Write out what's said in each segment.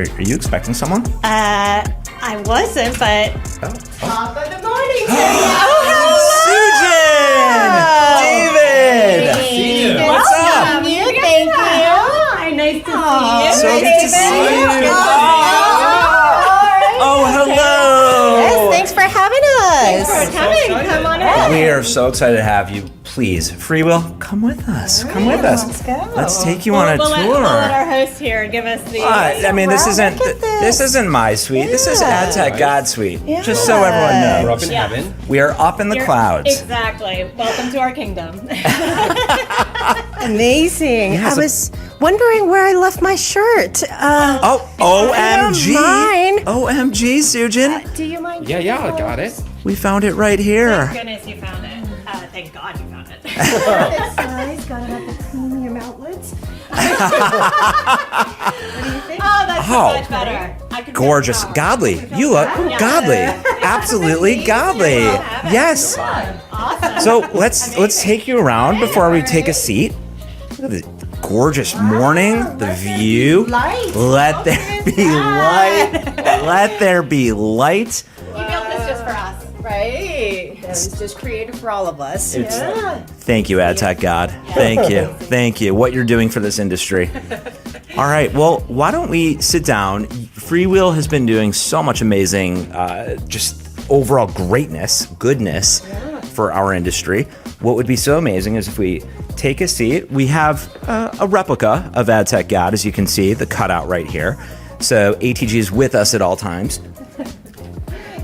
Are you expecting someone? I wasn't, but top of the morning to you. Susan! David! What's up? Thank you. Hi, nice to see you. So good to see you. Oh, hello. Yes, thanks for having us. Thanks for coming. Come on in. We are so excited to have you. Please, FreeWheel, come with us. Come with us. Let's go. Let's take you on a We'll tour. let our host here give us the... I mean, this isn't my suite. This is AdTech God suite. Just so everyone knows. We're up in heaven. We are up in the clouds. Exactly. Welcome to our kingdom. Amazing. Yeah, I was wondering where I left my shirt. OMG. Mine. OMG, Susan. Do you mind? Yeah, I got it. We found it right here. Thank goodness you found it. Thank God you found it. It's nice. Gotta have the premium outlets. What do you think? Oh, that's so much better. I could Gorgeous. Godly. You look godly. Absolutely godly. Yes. Awesome. So let's take you around before we take a seat. Look at the gorgeous morning, the view. Light. Let there be light. Let there be light. You built this just for us. Right. That was just created for all of us. Thank you, AdTech God. Thank you. Thank you. What you're doing for this industry. All right. Well, why don't we sit down? FreeWheel has been doing so much amazing, just overall goodness for our industry. What would be so amazing is if we take a seat. We have a replica of AdTech God, as you can see, the cutout right here. So ATG is with us at all times.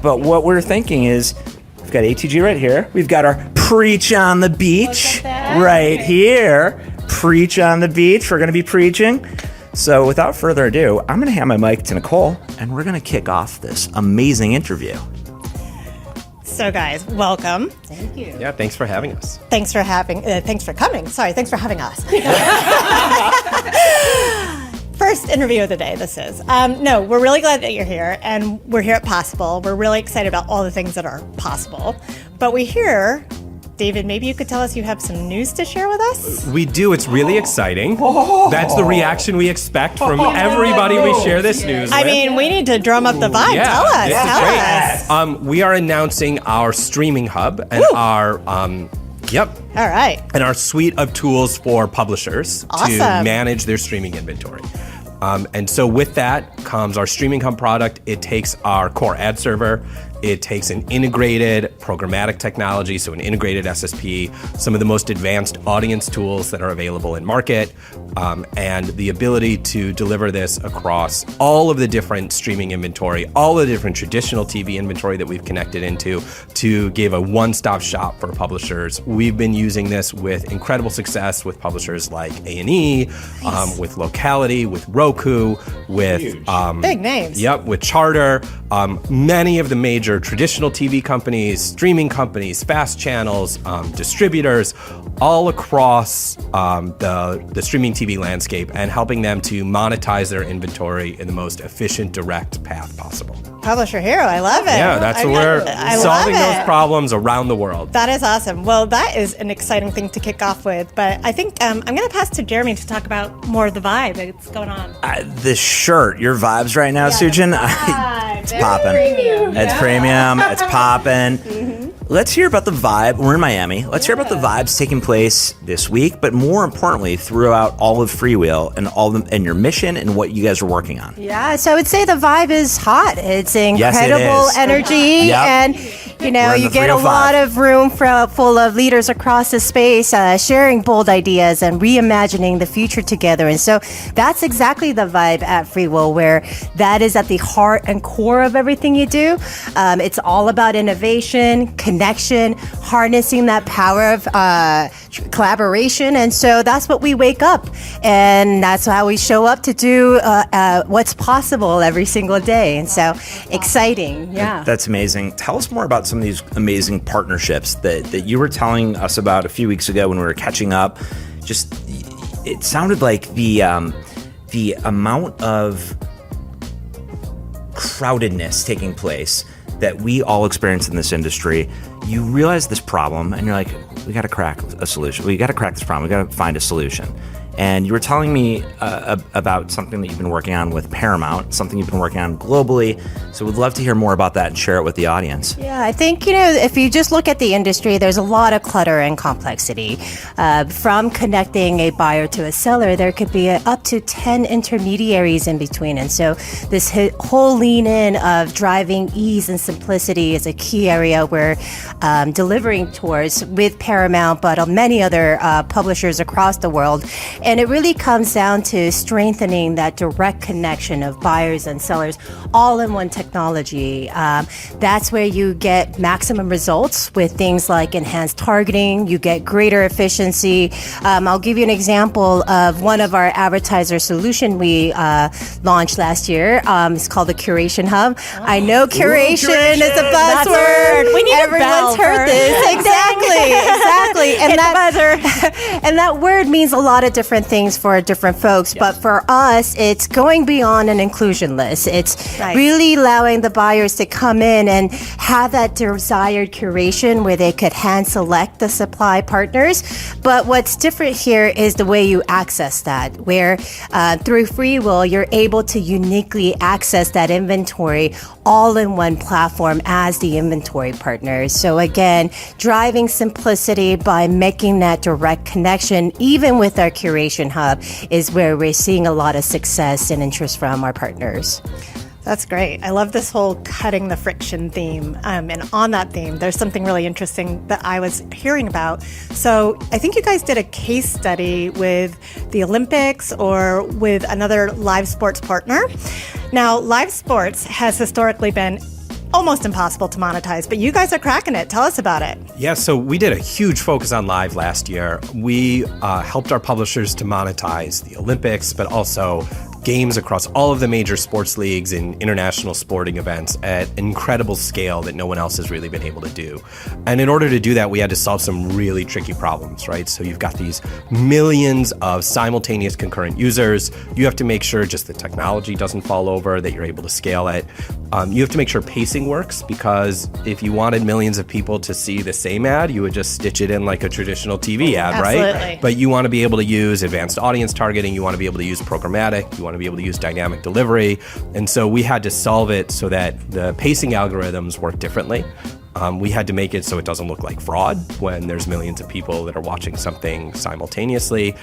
But what we're thinking is, we've got ATG right here. We've got our Preach on the Beach right here. Preach on the Beach. We're going to be preaching. So without further ado, I'm going to hand my mic to Nicole, and we're going to kick off this amazing interview. So guys, welcome. Thank you. Yeah, thanks for having us. Thanks for coming. Sorry, thanks for having us. First interview of the day, this is. No, we're really glad that you're here, and we're here at Possible. We're really excited about all the things that are possible. But we hear, David, maybe you could tell us you have some news to share with us? We do. It's really exciting. That's the reaction we expect from everybody we share this news with. I mean, we need to drum up the vibe. Yeah, Tell us. this is Tell great. us. We are announcing our streaming hub and our All right. and our suite of tools for publishers to Awesome. manage their streaming inventory. And so with that comes our streaming hub product. It takes our core ad server. It takes an integrated programmatic technology, so an integrated SSP, some of the most advanced audience tools that are available in market, and the ability to deliver this across all of the different streaming inventory, all the different traditional TV inventory that we've connected into to give a one-stop shop for publishers. We've been using this with incredible success with publishers like A&E, with Locality, with Roku, with Big names. Yep, with Charter, many of the major traditional TV companies, streaming companies, fast channels, distributors, all across the streaming TV landscape, and helping them to monetize their inventory in the most efficient, direct path possible. Publisher hero. I love it. Yeah, that's what we're solving those problems around the world. That is awesome. Well, that is an exciting thing to kick off with. But I think I'm going to pass to Jeremy to talk about more of the vibe that's going on. This shirt, your vibes right now, Sujan, it's popping. It's premium. It's popping. Let's hear about the vibe. We're in Miami. Let's hear about the vibes taking place this week, but more importantly, throughout all of FreeWheel and your mission and what you guys are working on. Yeah, so I would say the vibe is hot. It's Yes, it incredible is. energy, Yep. and We're in you the get a 305. lot of room full of leaders across the space, sharing bold ideas and reimagining the future together. And so that's exactly the vibe at FreeWheel, where that is at the heart and core of everything you do. It's all about innovation, connection, harnessing that power of collaboration. And so that's what we wake up, and that's how we show up to do what's possible every single day. And so exciting. Yeah. That's amazing. Tell us more about some of these amazing partnerships that you were telling us about a few weeks ago when we were catching up. Just, it sounded like the amount of crowdedness taking place that we all experience in this industry. You realize this problem and you're like, we got to crack a solution. We got to crack this problem. We got to find a solution. And you were telling me about something that you've been working on with Paramount, something you've been working on globally. So we'd love to hear more about that and share it with the audience. Yeah, I think, if you just look at the industry, there's a lot of clutter and complexity. From connecting a buyer to a seller, there could be up to 10 intermediaries in between. And so this whole lean in of driving ease and simplicity is a key area we're delivering towards with Paramount, but many other publishers across the world. And it really comes down to strengthening that direct connection of buyers and sellers all in one technology. That's where you get maximum results with things like enhanced targeting. You get greater efficiency. I'll give you an example of one of our advertiser solution we launched last year. It's called the Curation Hub. I know curation is a buzzword. We need Everyone's heard this. Exactly. And and that word means a lot of different things for different folks. Yes. But for us, it's going beyond an inclusion list. It's really allowing the buyers to come in and have that desired curation where they could hand select the supply partners. But what's different here is the way you access that, where through FreeWheel, you're able to uniquely access that inventory all in one platform as the inventory partner. So again, driving simplicity by making that direct connection, even with our Curation Hub, is where we're seeing a lot of success and interest from our partners. That's great. I love this whole cutting the friction theme. And on that theme, there's something really interesting that I was hearing about. So I think you guys did a case study with the Olympics or with another live sports partner. Now, live sports has historically been almost impossible to monetize, but you guys are cracking it. Tell us about it. Yeah, so we did a huge focus on live last year. We helped our publishers to monetize the Olympics, but also games across all of the major sports leagues and international sporting events at incredible scale that no one else has really been able to do. And in order to do that, we had to solve some really tricky problems, right? So you've got these millions of simultaneous concurrent users. You have to make sure just the technology doesn't fall over, that you're able to scale it. You have to make sure pacing works, because if you wanted millions of people to see the same ad, you would just stitch it in like a traditional TV ad, Absolutely. Right? But you want to be able to use advanced audience targeting. You want to be able to use programmatic. You want to be able to use dynamic delivery. And so we had to solve it so that the pacing algorithms work differently. We had to make it so it doesn't look like fraud when there's millions of people that are watching something simultaneously.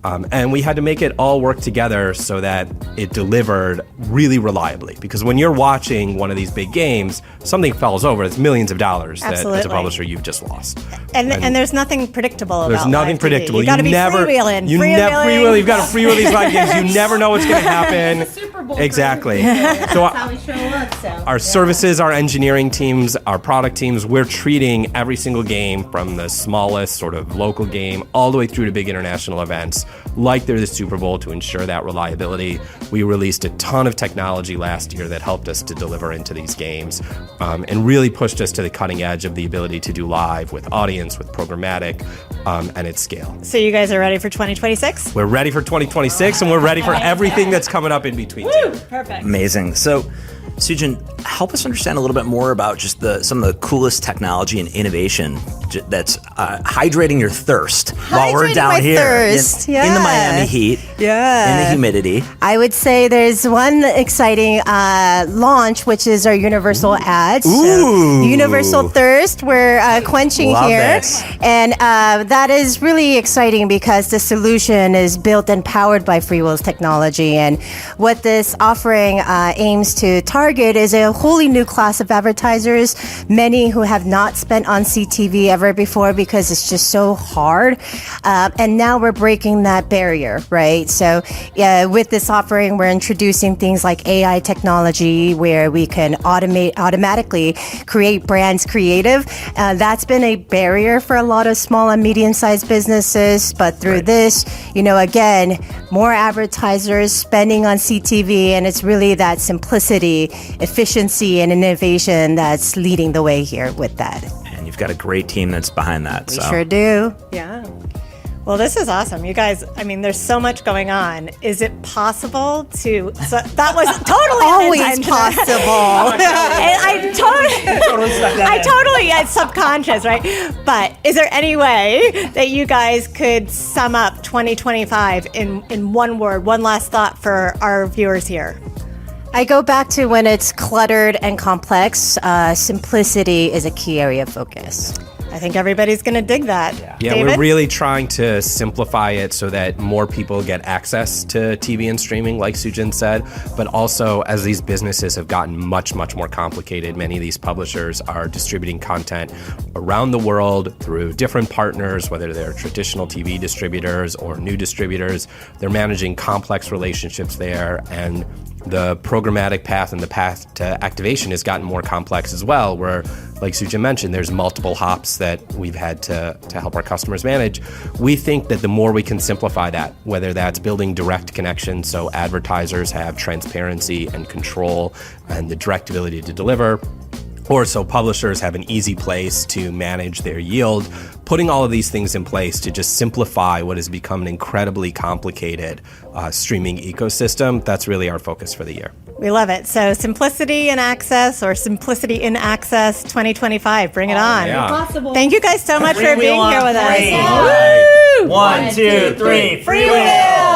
And we had to make it all work together so that it delivered really reliably. Because when you're watching one of these big games, something falls over, it's millions of dollars that as a publisher you've just lost. And there's nothing predictable about There's nothing live predictable. TV. You got to be freewheeling. You've got to freewheel these live games. You never know what's going to happen. Super Bowl. Exactly. So That's how we show up. So our services, our engineering teams, our product teams, we're treating every single game from the smallest sort of local game all the way through to big international events like they're the Super Bowl to ensure that reliability. We released a ton of technology last year that helped us to deliver into these games and really pushed us to the cutting edge of the ability to do live with audience, with programmatic, and at scale. So you guys are ready for 2026? We're ready for 2026, and we're ready for everything that's coming up in between. Perfect. Amazing. So, Sujin, help us understand a little bit more about just some of the coolest technology and innovation that's hydrating your thirst while we're down my here thirst. in the Miami heat, in the humidity. I would say there's one exciting launch, which is our universal ads. So universal thirst, we're quenching Love here. this. And that is really exciting because the solution is built and powered by FreeWheel's technology. And what this offering aims to target is a wholly new class of advertisers, many who have not spent on CTV ever before because it's just so hard. And now we're breaking that barrier, right? So with this offering, we're introducing things like AI technology where we can automatically create brands creative. That's been a barrier for a lot of small and medium-sized businesses. But through this, again, more advertisers spending on CTV, and it's really that simplicity, efficiency, and innovation that's leading the way here with that. And you've got a great team that's behind that. We sure do. Yeah. Well, this is awesome. You guys, I mean, there's so much going on. Is it possible to, so that was totally Always unintentional. possible. I totally, it's subconscious, right? But is there any way that you guys could sum up 2025 in one word, one last thought for our viewers here? I go back to when it's cluttered and complex, simplicity is a key area of focus. I think everybody's going to dig that. Yeah, David? we're really trying to simplify it so that more people get access to TV and streaming, like Sujin said. But also, as these businesses have gotten much, much more complicated, many of these publishers are distributing content around the world through different partners, whether they're traditional TV distributors or new distributors. They're managing complex relationships there, and the programmatic path and the path to activation has gotten more complex as well, where, like Sujin mentioned, there's multiple hops that we've had to help our customers manage. We think that the more we can simplify that, whether that's building direct connections so advertisers have transparency and control and the direct ability to deliver, or so publishers have an easy place to manage their yield, putting all of these things in place to just simplify what has become an incredibly complicated streaming ecosystem, that's really our focus for the year. We love it. So simplicity and access, or simplicity in access 2025. Bring it on. Yeah. Possible. Thank you guys so much for being here with us. One, two, three. FreeWheel!